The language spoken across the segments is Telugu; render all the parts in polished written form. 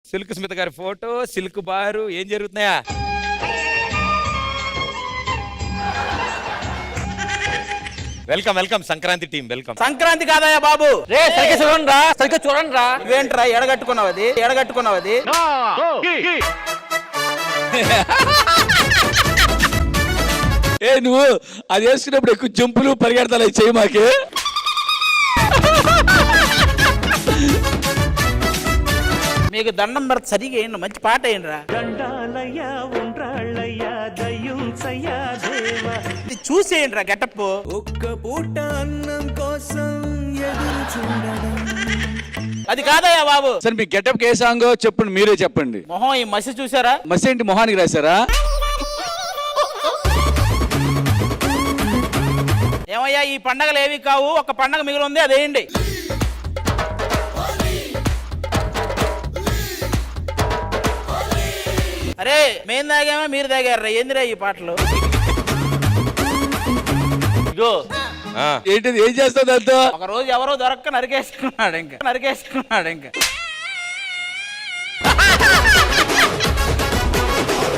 సిల్క్ స్మిత గారి ఫోటో, సిల్క్ బారు ఏం జరుగుతున్నాయా? Welcome welcome Sankranti team welcome. Sankranti కాదయ్యా బాబు. రే సరిగ్గా చూడండి రా, సరిగ్గా చూడండి రా. ఇవేంట్రా ఎడగట్టుకున్నావది ఏ నువ్వు అది వేసుకున్నప్పుడు ఎక్కువ జంపులు పరిగెడతాయి చెయ్యి మాకే. మీకు దండం పెడత సరిగా ఏంటి, మంచి పాట ఏంట్రా. ఇది చూసేయండిరా గెటప్. ఒక్క పూట అన్నం కోసం ఎదురు చూడడం. అది కాదయ్యా బాబు. సరే మీ గెటప్ ఏ సాంగ్ చెప్పండి, మీరే చెప్పండి. మొహం ఈ మసి చూసారా? మసి ఏంటి మొహానికి రాశారా? ఏమయ్యా ఈ పండగలు ఏవి కావు, ఒక పండగ మిగిలి ఉంది అదేంటి. అరే మేం తాగామా మీరు తాగారా, ఏందిరా ఈ పాటలు? ఇగో ఏంటిది, ఏం చేస్తావు దాంతో? ఒక రోజు ఎవరో దొరక్క నరికేసుకున్నాడు ఇంకా.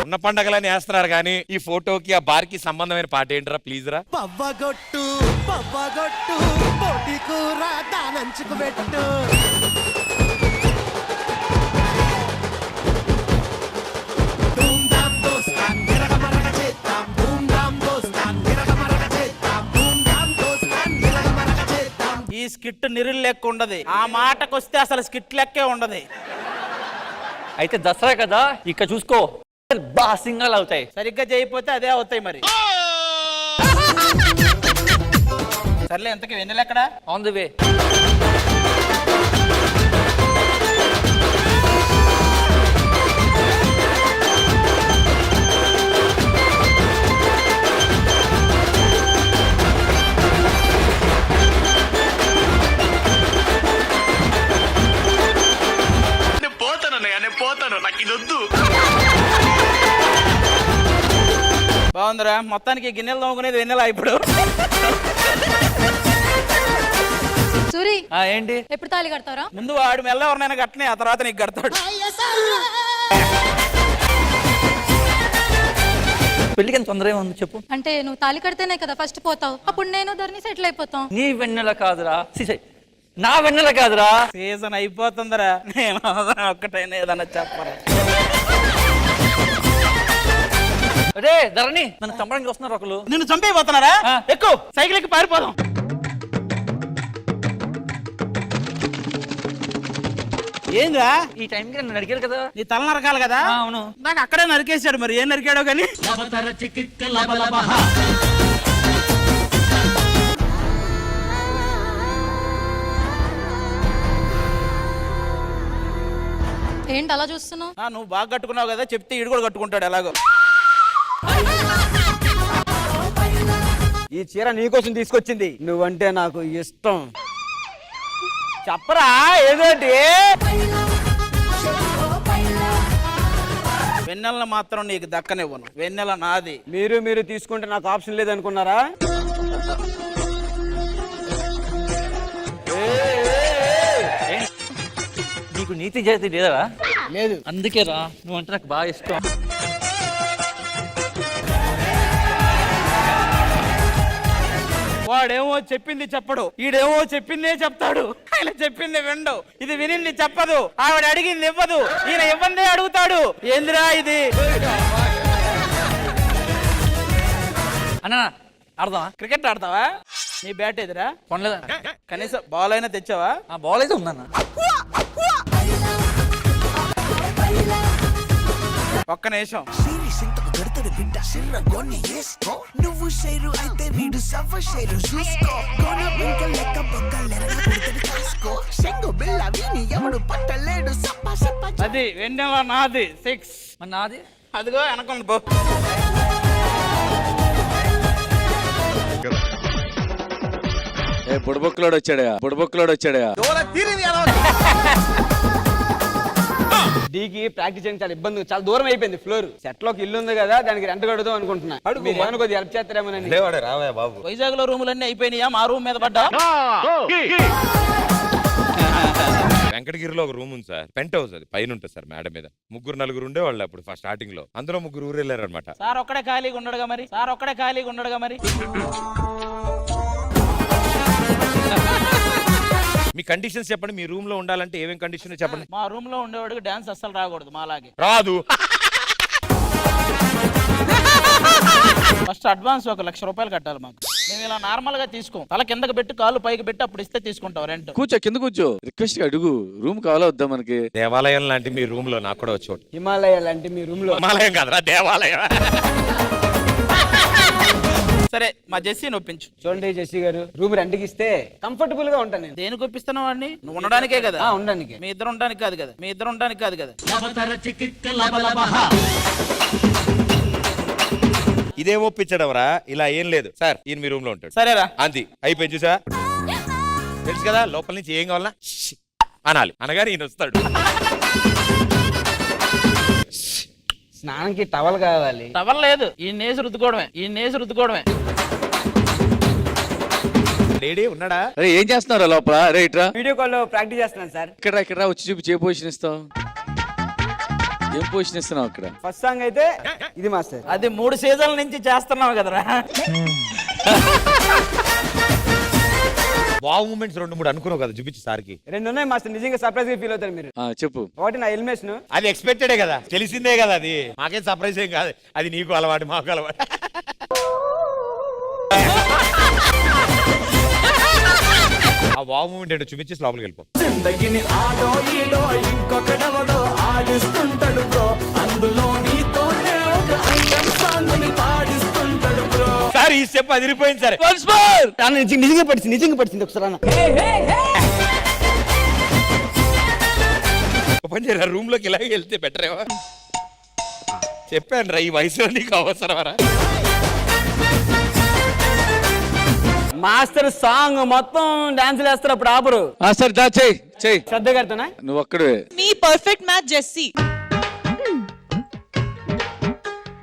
ఉన్న పండగలని వేస్తున్నారు కానీ ఈ ఫోటోకి ఆ బార్కి సంబంధమైన పాట ఏంట్రా ప్లీజ్ రా. పవ్వగొట్టు పోటీ కూర దానంచుకు పెట్టు. ఈ స్కిట్ నిరులు లెక్క ఉండదు, ఆ మాటకొస్తే అసలు స్కిట్ లెక్కే ఉండదు. అయితే దసరా కదా, ఇక్కడ చూసుకో బాగా సింగాలు అవుతాయి. సరిగ్గా చేయకపోతే అదే అవుతాయి మరి. సర్లే ఎంతకి వెన్నెలెక్కడా? On the way. బాగుందిరా, మొత్తానికి గిన్నెలు తోముకునేది వెన్నెలా ఇప్పుడు. సూరి ఏంటి ఎప్పుడు తాళి కడతారా? ముందు వాడు మెల్ల ఎవరినైనా కట్టనే, ఆ తర్వాత నీకు కడతాడు. పెళ్ళికి ఎంత తొందర ఏముంది చెప్పు. అంటే నువ్వు తాళి కడితేనే కదా ఫస్ట్ పోతావు, అప్పుడు నేను ధరణి సెటిల్ అయిపోతాం. నీ వెన్నెల కాదురా, నా వెన్నెల కాదురా. సీజన్ అయిపోతుందిరా, నేను ఒక్కటైనా ఏదన్నా చెప్పరా. అరే ధరణి, నన్ను చంపడానికి వస్తున్నారు ఒకరు. నిన్ను చంపేయబోతున్నారా? ఎక్కువ సైకిల్ ఎక్కి పారిపోదాం. ఏంగా ఈ టైంకి నన్ను అడిగారు కదా, నీ తల నరకాలి కదా. అవును. నాకు అక్కడే నరికేశాడు, మరి ఏం నరికాడో కానీ. ఏంటి అలా చూస్తున్నావు? నువ్వు బాగా కట్టుకున్నావు కదా, చెప్తే ఈడు కూడా కట్టుకుంటాడు ఎలాగో. ఈ చీర నీకోసం తీసుకొచ్చింది, నువ్వంటే నాకు ఇష్టం. చెప్పరా ఏదోటి. వెన్నెల మాత్రం నీకు దక్కనివ్వను, వెన్నెల నాది. మీరు తీసుకుంటే నాకు ఆప్షన్ లేదనుకున్నారా? నీకు నీతి జాతి లేదరా? లేదు. అందుకే రా, నువ్వు అంటే నాకు బాగా ఇష్టం. వాడేమో చెప్పింది చెప్పడు, ఈడేమో చెప్పిందే చెప్తాడు. ఆయన చెప్పింది వినడు, ఇది వినింది చెప్పదు, ఆవిడ అడిగింది ఇవ్వదు, ఈయన ఇవ్వందే అడుగుతాడు. ఏందిరా ఇది? అన్నా ఆడదామా? క్రికెట్ ఆడతావా? నీ బ్యాట్ ఎదురా కొనలేదా? కనీసం బాల్ అయినా తెచ్చావా? బాల్ అయితే ఉందన్న. ఒక్క నిమిషం. నువ్వు షేరు అయితే వీడు సవ్వ షేరు చూసుకో. ఎవడు పట్టలేడు. అది వెన్నెల నాది 6. మరి నాది అదిగో వెనకొంది పో. బుడబొక్కలోడు వచ్చాడా? డీకి ప్రాక్టీస్ చేయడం చాలా ఇబ్బంది, చాలా దూరం అయిపోయింది ఫ్లోర్. సెట్ లోకి ఇల్లు ఉంది కదా, దానికి రెంట్ కడదాం అనుకుంటున్నా. మీరు ఏమైనా కొద్దిగా హెల్ప్ చేస్తారేమోనని. వైజాగ్ లో రూములన్నీ అయిపోయినాయా? మా రూమ్ మీద పడ్డా. వెంకటగిరిలో ఒక రూమ్ ఉంది సార్, పెంట్ హౌస్, అది పైన ఉంటుంది సార్, మేడ మీద 3-4 ఉండేవాళ్ళు అప్పుడు ఫస్ట్ స్టార్టింగ్ లో. అందులో 3 ఊరెళ్ళారు అనమాట. సార్ ఒక్కడే ఖాళీగా ఉండడుగా మరి, సార్ ఒక్కడే ఖాళీగా ఉండడుగా మరి. మీ కండిషన్స్ చెప్పండి, మీ రూమ్ లో ఉండాలంటే ఏమేం కండిషన్ చెప్పండి. మా రూమ్ లో ఉండేవాడికి డాన్స్ అస్సలు రాకూడదు మాలాగే. రాదు. ఫస్ట్ అడ్వాన్స్ 1,00,000 రూపాయలు కట్టాలి మాకు. మేము ఇలా నార్మల్ గా తీసుకోం, తల కిందకి పెట్టి కాళ్ళు పైకి పెట్టి అప్పుడు ఇస్తే తీసుకుంటాం రెంట్. కూర్చో, కింద కూర్చో, రిక్వెస్ట్ అడుగు. రూమ్ కావాలా వద్దా మనకి? దేవాలయం లాంటి మీ రూమ్ లో నాకు కూడా వచ్చి. హిమాలయాలు అంటే మీ రూమ్ లో. హిమాలయం కాదురా, దేవాలయం. సరే మా జెస్సీ నొప్పించు. చూడండి జెస్సీ గారు, రూమ్ రెంట్కి ఇస్తే కంఫర్టబుల్ గా ఉంటాను నేను. దేనికి ఒప్పిస్తున్నావు వాడిని? నువ్వు ఉండడానికే కదా. ఉండడానికి. మీ ఇద్దరు ఉండడానికి కాదు కదా, మీ ఇద్దరు ఉండడానికి కాదు కదా. ఇదే ఒప్పించడం రా, ఇలా ఏం లేదు సార్. ఈయన మీ రూమ్ లో ఉంటాడు. సరేరా అంది అయిపోయింది. చూసా, తెలుసు కదా లోపల నుంచి ఏం కావాలన్నా అనాలి, అనగానే ఈయన వస్తాడు. స్నానంకి టవల్ కావాలి. టవల్ లేదు, ఈ నేసి రుద్దుకోవడమే, ఈ నేసి రుద్దుకోవడమే. లేడీ ఉన్నాడా? అరే ఏం చేస్తున్నారా లోపల? అరే ఇట్రా, వీడియో కాల్ లో ప్రాక్టీస్ చేస్తున్నాను సార్. ఇక్కడ వచ్చి చూపి, ఏ పొజిషన్ ఇస్తావు? ఏం పొజిషన్ ఇస్తున్నావు అక్కడ? ఫస్ట్ సాంగ్ అయితే ఇది మాస్టర్. అది 3 సీజన్ల నుంచి చేస్తున్నావు కదరా. వావ్ మూమెంట్స్ 2-3 అనుకున్నావు కదా, చూపించి సార్కి. 2 ఉన్నాయి మాస్టర్, నిజంగా సర్ప్రైజ్ గా ఫీల్ అవుతారు మీరు. చెప్పు. ఒకటి నా ఎలిమేషన్. అది ఎక్స్పెక్టెడే కదా, తెలిసిందే కదా, అది మాకేం సర్ప్రైజ్ ఏం కాదు. అది నీకు అలవాటు, మాకు అలవాటు. ఆ వావ్ మూమెంట్ ఏంటో చూపించేసి లోపలికి వెళ్ళిపో. సార్ ఈ స్టెప్ అదిరిపోయింది సార్. నిజంగా పడిచింది ఒకసారి. రూమ్ లోకి ఇలాగే వెళ్తే బెటర్ ఏవా? చెప్పాను రా, ఈ వయసులో నీకు అవసరమరా? మాస్టర్ సాంగ్ మొత్తం డాన్స్ వేస్తారు, అప్పుడు ఆపరు. సార్ దా, చెయ్యి శ్రద్ధ కడతానా? నువ్వు ఒక్కడే. మీ పర్ఫెక్ట్ మ్యాచ్ జెస్సీ.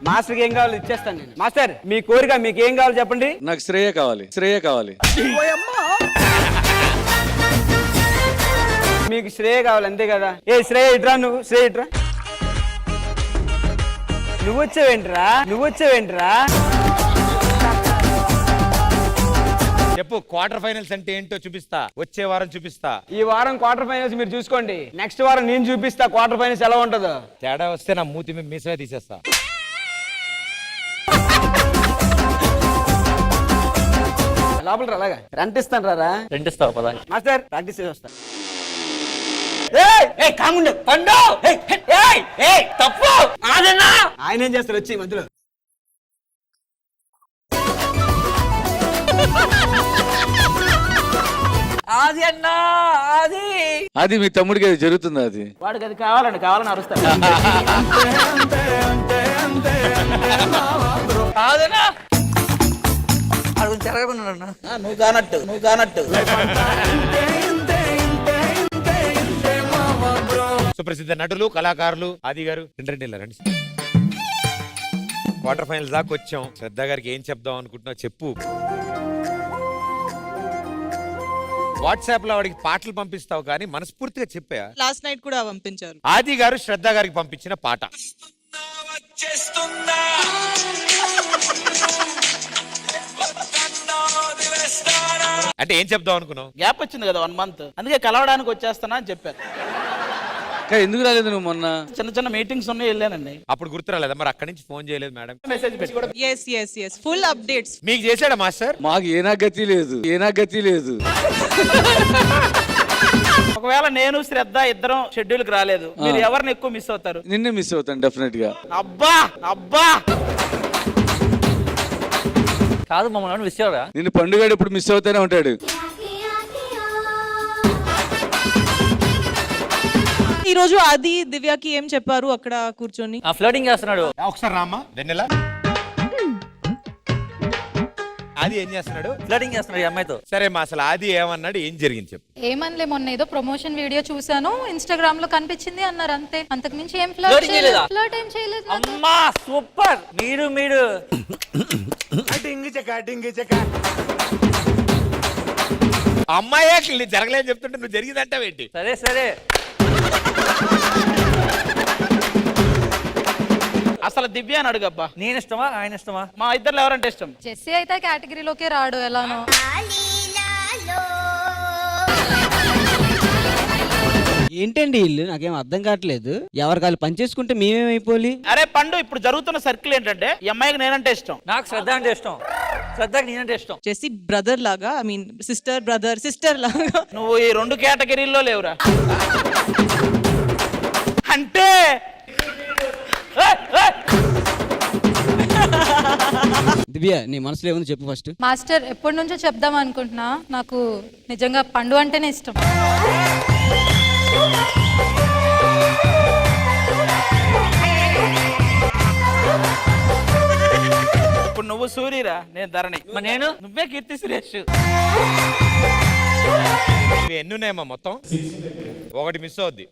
మాస్టర్ ఏం కావాలో ఇచ్చేస్తాను నేను. మాస్టర్ మీ కోరిక, మీకు ఏం కావాలో చెప్పండి. నాకు శ్రేయ కావాలి. మీకు శ్రేయ కావాలి అంతే కదా. ఏ శ్రేయ ఇట్రా, నువ్వు శ్రేయ ఇట్రా. నువ్వు వచ్చావేంట్రా? చెప్పు, క్వార్టర్ ఫైనల్స్ అంటే ఏంటో చూపిస్తా, వచ్చే వారం చూపిస్తా. ఈ వారం క్వార్టర్ ఫైనల్స్ మీరు చూసుకోండి, నెక్స్ట్ వారం నేను చూపిస్తా క్వార్టర్ ఫైనల్స్ ఎలా ఉంటుందో. తేడా వస్తే నా మూతి మీద మీసమే తీసేస్తా. లోపల అలాగా రెంట్ ఇస్తాను రా. రెంట్ ఇస్తావా? పదా మాస్టర్ ప్రాక్టీస్ చేసి వస్తా. ఆయన ఏం చేస్తారు వచ్చి మధ్యలో? అది మీ తమ్ముడికి అది జరుగుతుంది. అది వాడికి అది కావాలని అరుస్తాడు. నువ్వు కానట్టు. సుప్రసిద్ధ నటులు, కళాకారులు ఆది గారు రండి. క్వార్టర్ ఫైనల్స్ దాకా వచ్చాం. శ్రద్ధ గారికి ఏం చెప్దాం అనుకుంటున్నావు చెప్పు. వాట్సాప్ లో వాడికి పాటలు పంపిస్తావు కానీ మనస్ఫూర్తిగా చెప్పా. లాస్ట్ నైట్ కూడా పంపించారు. ఆది గారు శ్రద్ధ గారికి పంపించిన పాట అంటే ఏం చెప్దాం అనుకున్నావు? గ్యాప్ వచ్చింది కదా 1 మంత్, అందుకే కలవడానికి వచ్చేస్తానా అని చెప్పాను. ఎందుకు రాలేదు నువ్వు? మొన్న చిన్న మీటింగ్స్ ఉన్నాయి, వెళ్ళానండి. అప్పుడు గుర్తు రాలేదా? మరి అక్కడి నుంచి ఫోన్ చేయలేదు మేడం? మెసేజ్ పెట్టి ఎస్ ఫుల్ అప్డేట్స్ మీకు చేశాడా మాస్టర్? మాకు ఏనా గతి లేదు. ఒకవేళ నేను శ్రద్ధ ఇద్దరం షెడ్యూల్ కి రాలేదు, మీరు ఎవరిని ఎక్కువ మిస్ అవుతారు? నిన్నే మిస్ అవుతాను డెఫినెట్ గా. అబ్బా కాదు, మమ్మల్ని మిస్ అవ్వరా? నిన్ను పండుగ ఎప్పుడు మిస్ అవుతానే ఉంటాడు. ఈ రోజు ఆది దివ్యకి ఏం చెప్పారు అక్కడ కూర్చొని? ఫ్లర్టింగ్ చేస్తున్నాడు. ఒకసారి రామ్మా వెన్నెలా. ఆది ఏం చేస్తున్నాడు? ఫ్లర్టింగ్ చేస్తున్నాడు ఈ అమ్మాయితో. సరే మా అసలు ఆది ఏమన్నాడు, ఏం జరిగింది చెప్పు. ఏమనలే, మొన్న ఏదో ప్రమోషన్ వీడియో చూసాను, ఇన్స్టాగ్రామ్ లో కనిపించింది అన్నారు అంతే. అంతకు మించి ఏం Flirting చేయలేదా? ఫ్లర్ట్ ఏం చేయలేదు. అమ్మా సూపర్. మీరు అమ్మాయే జరగలేని చెప్తుంటే నువ్వు జరిగిందంటావేంటి? సరే సరే. అసలు దివ్య అని అడుగబ్బా. నేను ఇష్టమా ఆయన ఇష్టమా? మా ఇద్దరు ఎవరంటే ఇష్టం? జెస్సీ అయితే కేటగిరీలోకే రాడు ఎలానో. ఏంటండి ఇల్లు నాకేం అర్థం కావట్లేదు. ఎవరికాళ్ళు పనిచేసుకుంటే మేమేమైపోలి? అరే పండు, ఇప్పుడు జరుగుతున్న సర్కిల్ ఏంటంటే ఈ అమ్మాయికి నేనంటే ఇష్టం, నాకు శ్రద్ధ అంటే ఇష్టం, శ్రద్ధకి నేనంటే ఇష్టం. జెస్సీ బ్రదర్ లాగా, ఐ మీన్ సిస్టర్ లాగా. నువ్వు ఈ 2 కేటగిరీల్లో లేవురా. అంటే దివ్య నీ మనసులో ఏముంది చెప్పు ఫస్ట్. మాస్టర్ ఎప్పటి నుంచో చెప్దాం అనుకుంటున్నా, నాకు నిజంగా పండు అంటేనే ఇష్టం. ఇప్పుడు నువ్వు సూర్యరా, నేను ధరణి. మరి నేను నువ్వే కీర్తి సురేష్. ఇవి ఎన్ని ఉన్నాయమ్మా మొత్తం? ఒకటి మిస్ అవుద్ది.